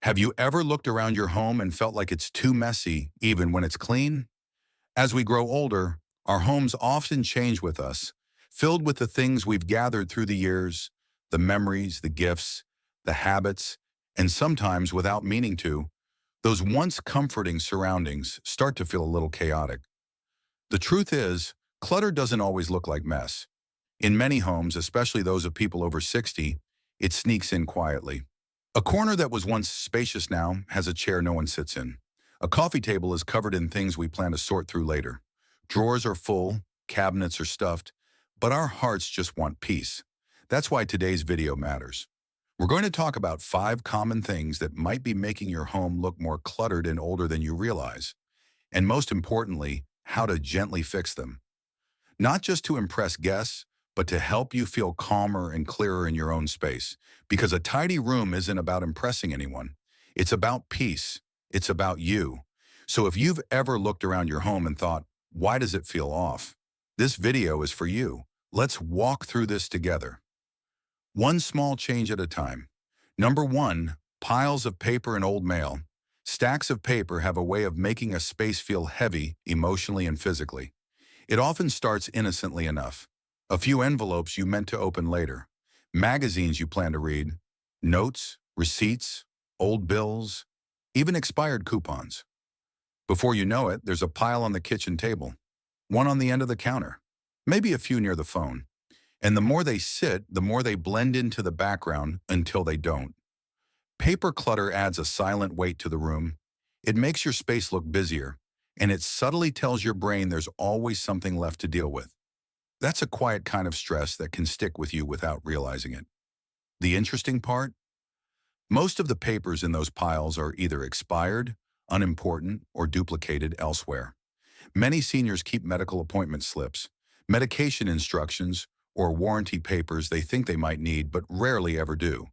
Have you ever looked around your home and felt like it's too messy, even when it's clean? As we grow older, our homes often change with us, filled with the things we've gathered through the years, the memories, the gifts, the habits, and sometimes without meaning to, those once comforting surroundings start to feel a little chaotic. The truth is, clutter doesn't always look like mess. In many homes, especially those of people over 60, it sneaks in quietly. A corner that was once spacious now has a chair no one sits in. A coffee table is covered in things we plan to sort through later. Drawers are full, cabinets are stuffed, but our hearts just want peace. That's why today's video matters. We're going to talk about 5 common things that might be making your home look more cluttered and older than you realize. And most importantly, how to gently fix them. Not just to impress guests, but to help you feel calmer and clearer in your own space. Because a tidy room isn't about impressing anyone. It's about peace. It's about you. So if you've ever looked around your home and thought, why does it feel off? This video is for you. Let's walk through this together. One small change at a time. Number 1, piles of paper and old mail. Stacks of paper have a way of making a space feel heavy emotionally and physically. It often starts innocently enough. A few envelopes you meant to open later, magazines you plan to read, notes, receipts, old bills, even expired coupons. Before you know it, there's a pile on the kitchen table, one on the end of the counter, maybe a few near the phone. And the more they sit, the more they blend into the background until they don't. Paper clutter adds a silent weight to the room. It makes your space look busier, and it subtly tells your brain there's always something left to deal with. That's a quiet kind of stress that can stick with you without realizing it. The interesting part? Most of the papers in those piles are either expired, unimportant, or duplicated elsewhere. Many seniors keep medical appointment slips, medication instructions, or warranty papers they think they might need but rarely ever do.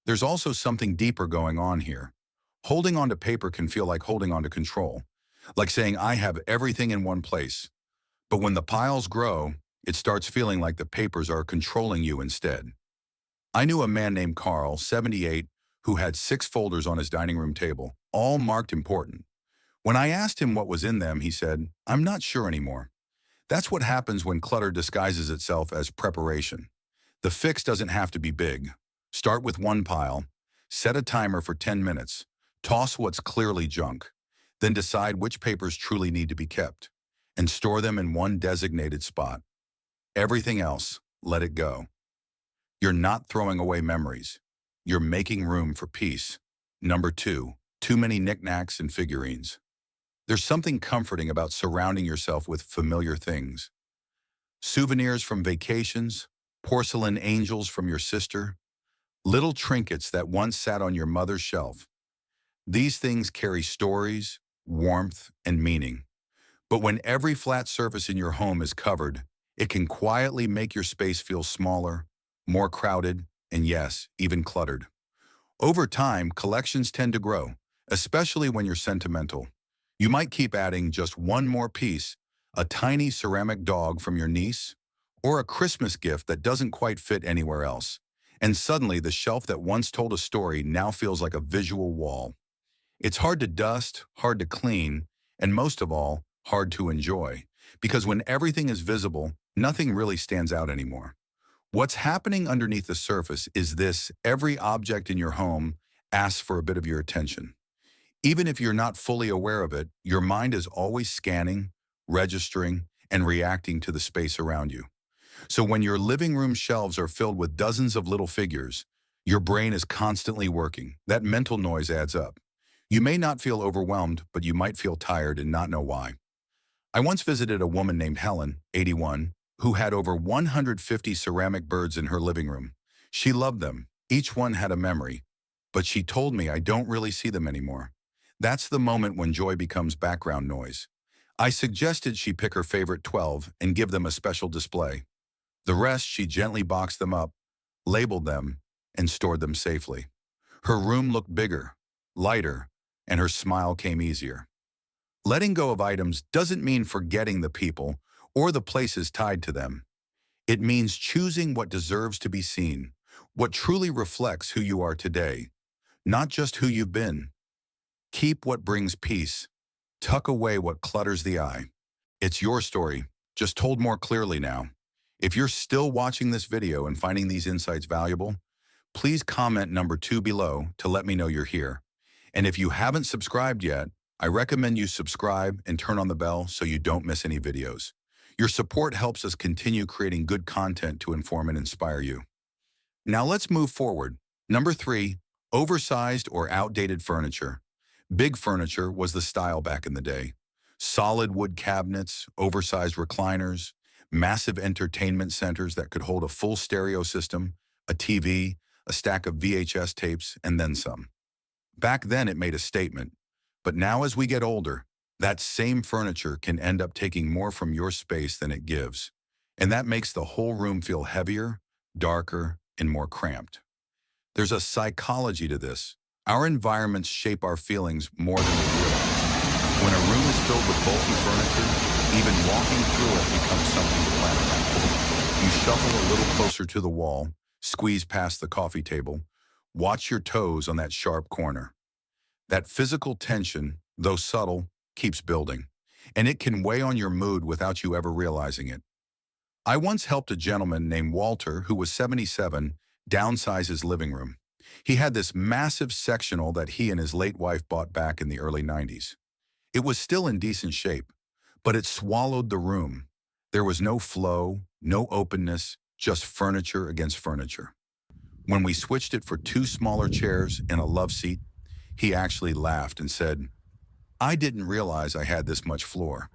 There's also something deeper going on here. Holding on to paper can feel like holding on to control, like saying, I have everything in one place. But when the piles grow, it starts feeling like the papers are controlling you instead. I knew a man named Carl, 78, who had 6 folders on his dining room table, all marked important. When I asked him what was in them, he said, I'm not sure anymore. That's what happens when clutter disguises itself as preparation. The fix doesn't have to be big. Start with one pile, set a timer for 10 minutes, toss what's clearly junk, then decide which papers truly need to be kept, and store them in one designated spot. Everything else, let it go. You're not throwing away memories. You're making room for peace. Number 2, too many knickknacks and figurines. There's something comforting about surrounding yourself with familiar things. Souvenirs from vacations, porcelain angels from your sister, little trinkets that once sat on your mother's shelf. These things carry stories, warmth, and meaning. But when every flat surface in your home is covered, it can quietly make your space feel smaller, more crowded, and yes, even cluttered. Over time, collections tend to grow, especially when you're sentimental. You might keep adding just one more piece, a tiny ceramic dog from your niece, or a Christmas gift that doesn't quite fit anywhere else. And suddenly, the shelf that once told a story now feels like a visual wall. It's hard to dust, hard to clean, and most of all, hard to enjoy. Because when everything is visible, nothing really stands out anymore. What's happening underneath the surface is this: every object in your home asks for a bit of your attention. Even if you're not fully aware of it, your mind is always scanning, registering, and reacting to the space around you. So when your living room shelves are filled with dozens of little figures, your brain is constantly working. That mental noise adds up. You may not feel overwhelmed, but you might feel tired and not know why. I once visited a woman named Helen, 81, who had over 150 ceramic birds in her living room. She loved them. Each one had a memory. But she told me, I don't really see them anymore. That's the moment when joy becomes background noise. I suggested she pick her favorite 12 and give them a special display. The rest, she gently boxed them up, labeled them, and stored them safely. Her room looked bigger, lighter, and her smile came easier. Letting go of items doesn't mean forgetting the people or the places tied to them. It means choosing what deserves to be seen, what truly reflects who you are today. not just who you've been. Keep what brings peace. Tuck away what clutters the eye. It's your story, just told more clearly now. If you're still watching this video and finding these insights valuable, please comment number 2 below to let me know you're here. And if you haven't subscribed yet, I recommend you subscribe and turn on the bell so you don't miss any videos. Your support helps us continue creating good content to inform and inspire you. Now let's move forward. Number 3, oversized or outdated furniture. Big furniture was the style back in the day. Solid wood cabinets, oversized recliners, massive entertainment centers that could hold a full stereo system, a TV, a stack of VHS tapes, and then some. Back then it made a statement, but now as we get older, that same furniture can end up taking more from your space than it gives, and that makes the whole room feel heavier, darker, and more cramped. There's a psychology to this. Our environments shape our feelings more than we realize. When a room is filled with bulky furniture, even walking through it becomes something to plan around. You shuffle a little closer to the wall, squeeze past the coffee table, watch your toes on that sharp corner. That physical tension, though subtle, keeps building, and it can weigh on your mood without you ever realizing it. I once helped a gentleman named Walter, who was 77, downsize his living room. He had this massive sectional that he and his late wife bought back in the early 90s. It was still in decent shape, but it swallowed the room. There was no flow, no openness, just furniture against furniture. When we switched it for 2 smaller chairs and a love seat, he actually laughed and said, "I didn't realize I had this much floor."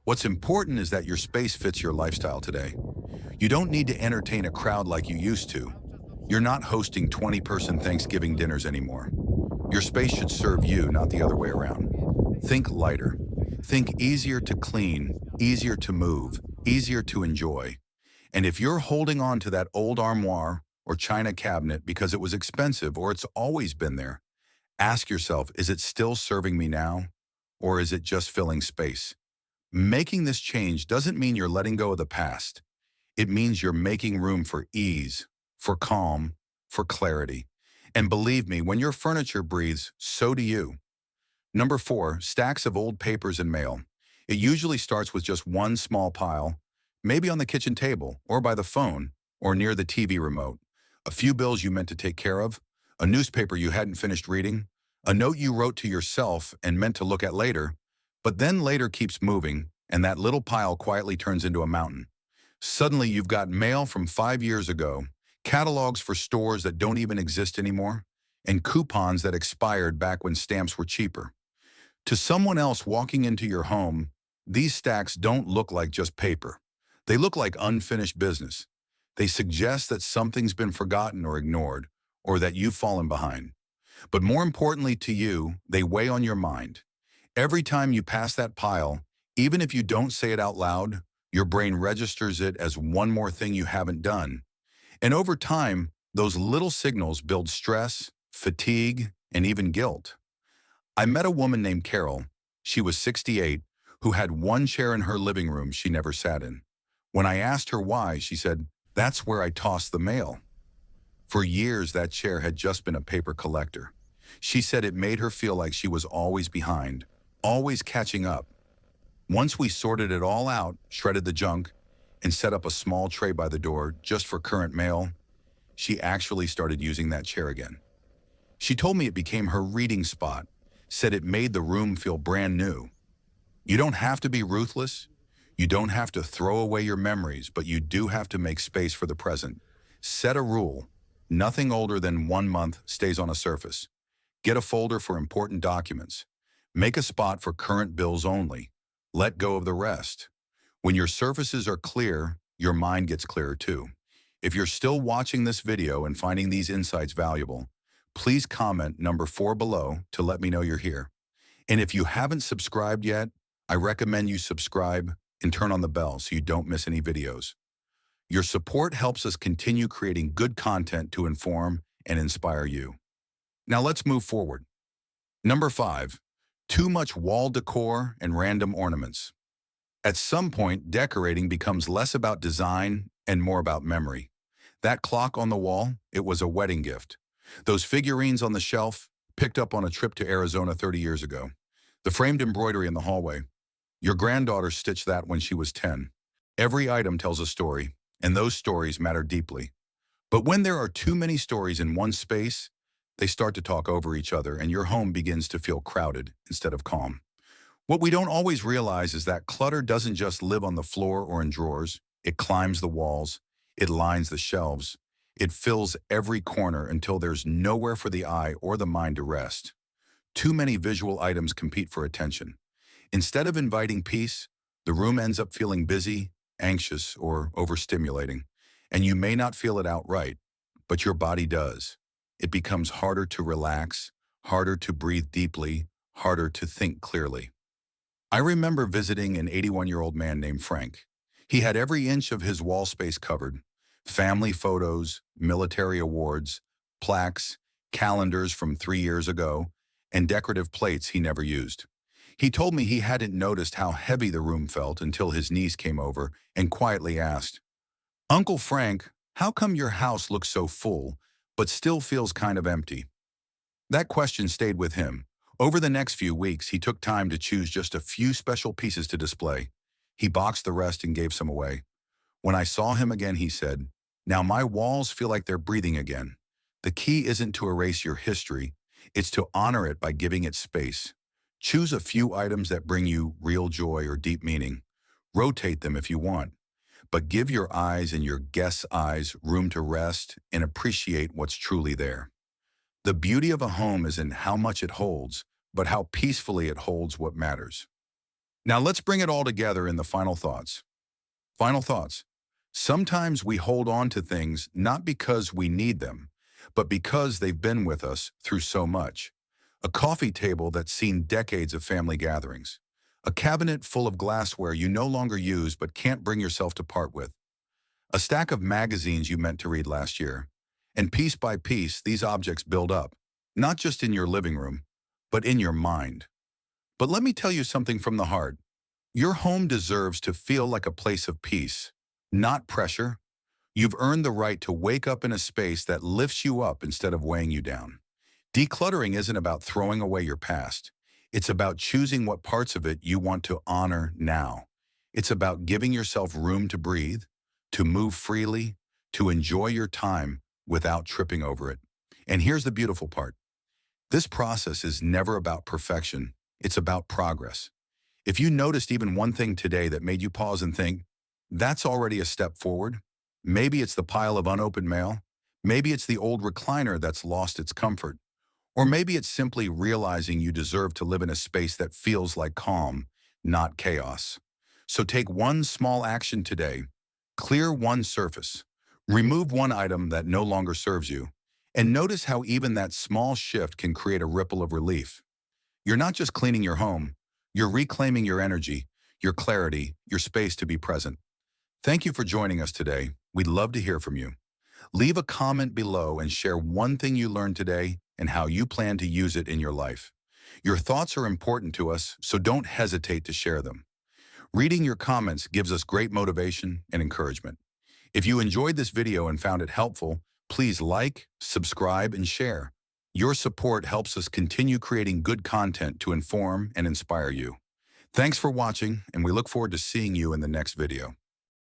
What's important is that your space fits your lifestyle today. You don't need to entertain a crowd like you used to. You're not hosting 20-person Thanksgiving dinners anymore. Your space should serve you, not the other way around. Think lighter. Think easier to clean, easier to move, easier to enjoy. And if you're holding on to that old armoire or china cabinet because it was expensive or it's always been there, ask yourself, is it still serving me now, or is it just filling space? Making this change doesn't mean you're letting go of the past. It means you're making room for ease, for calm, for clarity. And believe me, when your furniture breathes, so do you. Number 4, stacks of old papers and mail. It usually starts with just one small pile, maybe on the kitchen table, or by the phone, or near the TV remote. A few bills you meant to take care of, a newspaper you hadn't finished reading, a note you wrote to yourself and meant to look at later, but then later keeps moving, and that little pile quietly turns into a mountain. Suddenly you've got mail from 5 years ago, catalogs for stores that don't even exist anymore, and coupons that expired back when stamps were cheaper. To someone else walking into your home, these stacks don't look like just paper. They look like unfinished business. They suggest that something's been forgotten or ignored, or that you've fallen behind. But more importantly to you, they weigh on your mind. Every time you pass that pile, even if you don't say it out loud, your brain registers it as one more thing you haven't done. And over time, those little signals build stress, fatigue, and even guilt. I met a woman named Carol. She was 68, who had one chair in her living room she never sat in. When I asked her why, she said, "That's where I toss the mail." For years, that chair had just been a paper collector. She said it made her feel like she was always behind, always catching up. Once we sorted it all out, shredded the junk, and set up a small tray by the door just for current mail, she actually started using that chair again. She told me it became her reading spot, said it made the room feel brand new. You don't have to be ruthless. You don't have to throw away your memories, but you do have to make space for the present. Set a rule. Nothing older than 1 month stays on a surface. Get a folder for important documents. Make a spot for current bills only. Let go of the rest. When your surfaces are clear, your mind gets clearer too. If you're still watching this video and finding these insights valuable, please comment number 4 below to let me know you're here. And if you haven't subscribed yet, I recommend you subscribe and turn on the bell so you don't miss any videos. Your support helps us continue creating good content to inform and inspire you. Now let's move forward. Number 5, too much wall decor and random ornaments. At some point, decorating becomes less about design and more about memory. That clock on the wall, it was a wedding gift. Those figurines on the shelf, picked up on a trip to Arizona 30 years ago. The framed embroidery in the hallway. Your granddaughter stitched that when she was 10. Every item tells a story, and those stories matter deeply. But when there are too many stories in one space, they start to talk over each other, and your home begins to feel crowded instead of calm. What we don't always realize is that clutter doesn't just live on the floor or in drawers. It climbs the walls, it lines the shelves, it fills every corner until there's nowhere for the eye or the mind to rest. Too many visual items compete for attention. Instead of inviting peace, the room ends up feeling busy, anxious, or overstimulating. And you may not feel it outright, but your body does. It becomes harder to relax, harder to breathe deeply, harder to think clearly. I remember visiting an 81-year-old man named Frank. He had every inch of his wall space covered. Family photos, military awards, plaques, calendars from 3 years ago, and decorative plates he never used. He told me he hadn't noticed how heavy the room felt until his niece came over and quietly asked, "Uncle Frank, how come your house looks so full, but still feels kind of empty?" That question stayed with him. Over the next few weeks, he took time to choose just a few special pieces to display. He boxed the rest and gave some away. When I saw him again, he said, "Now my walls feel like they're breathing again." The key isn't to erase your history, it's to honor it by giving it space. Choose a few items that bring you real joy or deep meaning. Rotate them if you want, but give your eyes and your guests' eyes room to rest and appreciate what's truly there. The beauty of a home isn't how much it holds, but how peacefully it holds what matters. Now let's bring it all together in the final thoughts. Final thoughts. Sometimes we hold on to things not because we need them, but because they've been with us through so much. A coffee table that's seen decades of family gatherings. A cabinet full of glassware you no longer use but can't bring yourself to part with. A stack of magazines you meant to read last year. And piece by piece, these objects build up, not just in your living room, but in your mind. But let me tell you something from the heart. Your home deserves to feel like a place of peace, not pressure. You've earned the right to wake up in a space that lifts you up instead of weighing you down. Decluttering isn't about throwing away your past. It's about choosing what parts of it you want to honor now. It's about giving yourself room to breathe, to move freely, to enjoy your time without tripping over it. And here's the beautiful part. This process is never about perfection. It's about progress. If you noticed even one thing today that made you pause and think, that's already a step forward. Maybe it's the pile of unopened mail. Maybe it's the old recliner that's lost its comfort. Or maybe it's simply realizing you deserve to live in a space that feels like calm, not chaos. So take one small action today. Clear one surface. Remove one item that no longer serves you. And notice how even that small shift can create a ripple of relief. You're not just cleaning your home. You're reclaiming your energy, your clarity, your space to be present. Thank you for joining us today. We'd love to hear from you. Leave a comment below and share one thing you learned today and how you plan to use it in your life. Your thoughts are important to us, so don't hesitate to share them. Reading your comments gives us great motivation and encouragement. If you enjoyed this video and found it helpful, please like, subscribe, and share. Your support helps us continue creating good content to inform and inspire you. Thanks for watching, and we look forward to seeing you in the next video.